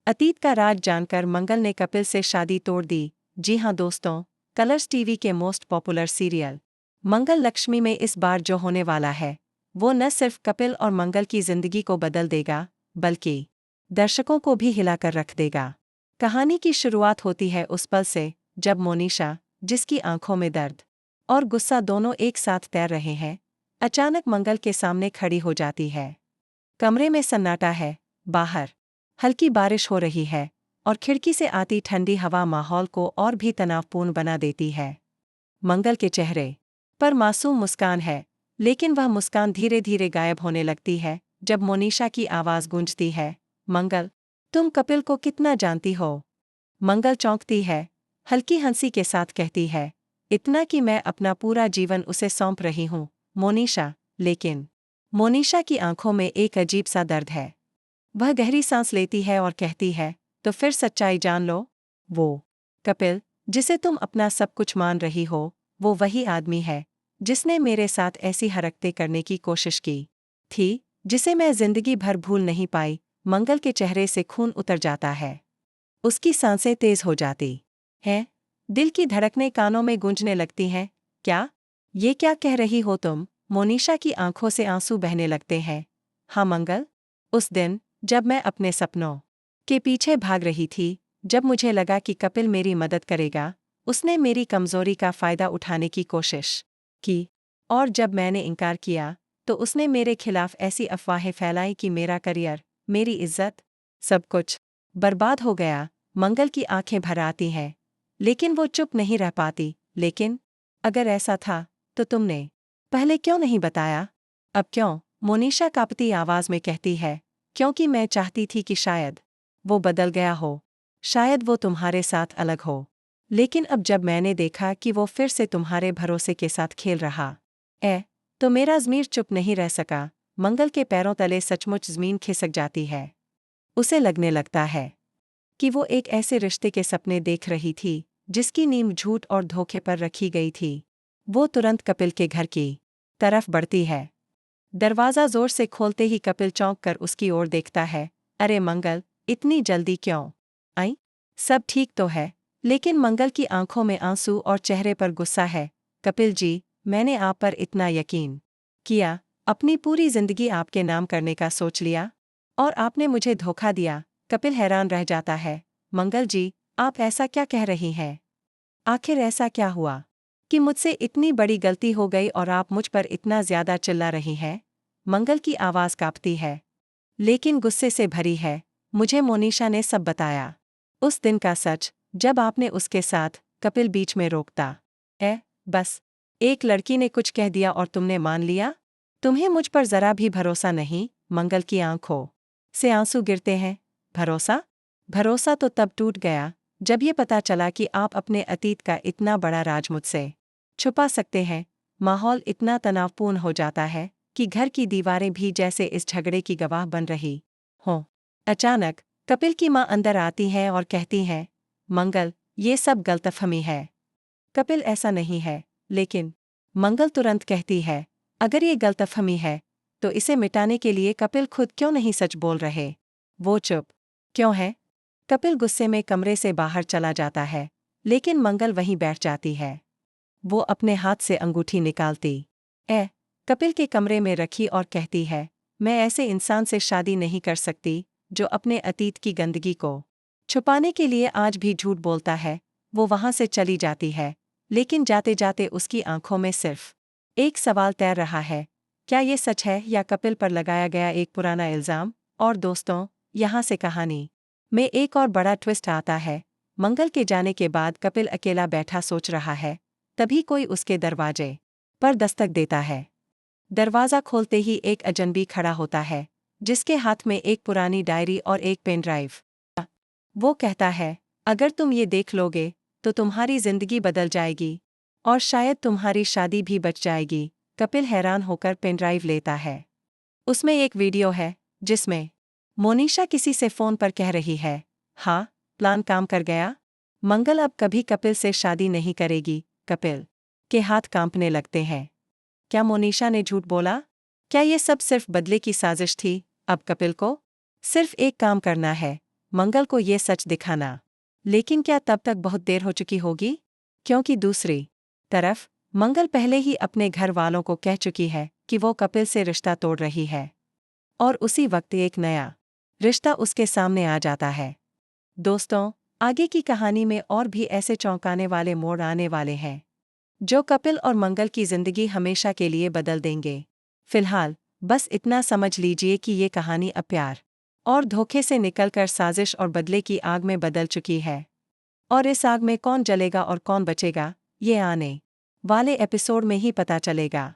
अतीत का राज जानकर मंगल ने कपिल से शादी तोड़ दी। जी हाँ दोस्तों, कलर्स टीवी के मोस्ट पॉपुलर सीरियल मंगल लक्ष्मी में इस बार जो होने वाला है वो न सिर्फ कपिल और मंगल की जिंदगी को बदल देगा बल्कि दर्शकों को भी हिलाकर रख देगा। कहानी की शुरुआत होती है उस पल से जब मोनिशा, जिसकी आंखों में दर्द और गुस्सा दोनों एक साथ तैर रहे हैं, अचानक मंगल के सामने खड़ी हो जाती है। कमरे में सन्नाटा है, बाहर हल्की बारिश हो रही है और खिड़की से आती ठंडी हवा माहौल को और भी तनावपूर्ण बना देती है। मंगल के चेहरे पर मासूम मुस्कान है, लेकिन वह मुस्कान धीरे धीरे गायब होने लगती है जब मोनिशा की आवाज़ गूंजती है, मंगल, तुम कपिल को कितना जानती हो? मंगल चौंकती है, हल्की हंसी के साथ कहती है, इतना कि मैं अपना पूरा जीवन उसे सौंप रही हूँ, मोनिशा। लेकिन मोनिशा की आंखों में एक अजीब सा दर्द है। वह गहरी सांस लेती है और कहती है, तो फिर सच्चाई जान लो। वो कपिल, जिसे तुम अपना सब कुछ मान रही हो, वो वही आदमी है जिसने मेरे साथ ऐसी हरकतें करने की कोशिश की थी, जिसे मैं जिंदगी भर भूल नहीं पाई। मंगल के चेहरे से खून उतर जाता है, उसकी सांसें तेज हो जाती हैं, दिल की धड़कनें कानों में गूंजने लगती हैं। क्या? ये क्या कह रही हो तुम? मोनिशा की आंखों से आंसू बहने लगते हैं। हाँ मंगल, उस दिन जब मैं अपने सपनों के पीछे भाग रही थी, जब मुझे लगा कि कपिल मेरी मदद करेगा, उसने मेरी कमजोरी का फायदा उठाने की कोशिश की, और जब मैंने इनकार किया तो उसने मेरे खिलाफ ऐसी अफवाहें फैलाई कि मेरा करियर, मेरी इज्जत, सब कुछ बर्बाद हो गया। मंगल की आंखें भर आती हैं, लेकिन वो चुप नहीं रह पाती। लेकिन अगर ऐसा था तो तुमने पहले क्यों नहीं बताया? अब क्यों? मोनिशा कांपती आवाज में कहती है, क्योंकि मैं चाहती थी कि शायद वो बदल गया हो, शायद वो तुम्हारे साथ अलग हो। लेकिन अब जब मैंने देखा कि वो फिर से तुम्हारे भरोसे के साथ खेल रहा तो मेरा ज़मीर चुप नहीं रह सका। मंगल के पैरों तले सचमुच ज़मीन खिसक जाती है। उसे लगने लगता है कि वो एक ऐसे रिश्ते के सपने देख रही थी जिसकी नींव झूठ और धोखे पर रखी गई थी। वो तुरंत कपिल के घर की तरफ बढ़ती है। दरवाज़ा जोर से खोलते ही कपिल चौंक कर उसकी ओर देखता है। अरे मंगल, इतनी जल्दी क्यों आई? सब ठीक तो है? लेकिन मंगल की आंखों में आंसू और चेहरे पर गुस्सा है। कपिल जी, मैंने आप पर इतना यकीन किया, अपनी पूरी जिंदगी आपके नाम करने का सोच लिया, और आपने मुझे धोखा दिया। कपिल हैरान रह जाता है। मंगल जी, आप ऐसा क्या कह रही हैं? आखिर ऐसा क्या हुआ कि मुझसे इतनी बड़ी गलती हो गई और आप मुझ पर इतना ज्यादा चिल्ला रही हैं? मंगल की आवाज कांपती है, लेकिन गुस्से से भरी है। मुझे मोनिशा ने सब बताया, उस दिन का सच, जब आपने उसके साथ। कपिल बीच में रोकता बस एक लड़की ने कुछ कह दिया और तुमने मान लिया? तुम्हें मुझ पर जरा भी भरोसा नहीं? मंगल की आंखों से आंसू गिरते हैं। भरोसा? भरोसा तो तब टूट गया जब ये पता चला कि आप अपने अतीत का इतना बड़ा राज मुझसे छुपा सकते हैं। माहौल इतना तनावपूर्ण हो जाता है कि घर की दीवारें भी जैसे इस झगड़े की गवाह बन रही हों। अचानक कपिल की मां अंदर आती हैं और कहती हैं, मंगल, ये सब गलतफहमी है। कपिल, ऐसा नहीं है। लेकिन मंगल तुरंत कहती है, अगर ये गलतफहमी है तो इसे मिटाने के लिए कपिल खुद क्यों नहीं सच बोल रहे? वो चुप क्यों है? कपिल गुस्से में कमरे से बाहर चला जाता है, लेकिन मंगल वहीं बैठ जाती है। वो अपने हाथ से अंगूठी निकालती कपिल के कमरे में रखी और कहती है, मैं ऐसे इंसान से शादी नहीं कर सकती जो अपने अतीत की गंदगी को छुपाने के लिए आज भी झूठ बोलता है। वो वहां से चली जाती है, लेकिन जाते जाते उसकी आंखों में सिर्फ एक सवाल तैर रहा है, क्या ये सच है या कपिल पर लगाया गया एक पुराना इल्जाम? और दोस्तों, यहाँ से कहानी में एक और बड़ा ट्विस्ट आता है। मंगल के जाने के बाद कपिल अकेला बैठा सोच रहा है, तभी कोई उसके दरवाजे पर दस्तक देता है। दरवाज़ा खोलते ही एक अजनबी खड़ा होता है, जिसके हाथ में एक पुरानी डायरी और एक पेन ड्राइव। वो कहता है, अगर तुम ये देख लोगे तो तुम्हारी जिंदगी बदल जाएगी और शायद तुम्हारी शादी भी बच जाएगी। कपिल हैरान होकर पेन ड्राइव लेता है। उसमें एक वीडियो है जिसमें मोनिशा किसी से फोन पर कह रही है, हाँ, प्लान काम कर गया। मंगल अब कभी कपिल से शादी नहीं करेगी। कपिल के हाथ कांपने लगते हैं। क्या मोनिशा ने झूठ बोला? क्या ये सब सिर्फ बदले की साजिश थी? अब कपिल को सिर्फ एक काम करना है, मंगल को ये सच दिखाना। लेकिन क्या तब तक बहुत देर हो चुकी होगी? क्योंकि दूसरी तरफ मंगल पहले ही अपने घर वालों को कह चुकी है कि वो कपिल से रिश्ता तोड़ रही है। और उसी वक्त एक नया रिश्ता उसके सामने आ जाता है। दोस्तों, आगे की कहानी में और भी ऐसे चौंकाने वाले मोड़ आने वाले हैं जो कपिल और मंगल की जिंदगी हमेशा के लिए बदल देंगे। फिलहाल बस इतना समझ लीजिए कि ये कहानी अब प्यार और धोखे से निकलकर साजिश और बदले की आग में बदल चुकी है। और इस आग में कौन जलेगा और कौन बचेगा, ये आने वाले एपिसोड में ही पता चलेगा।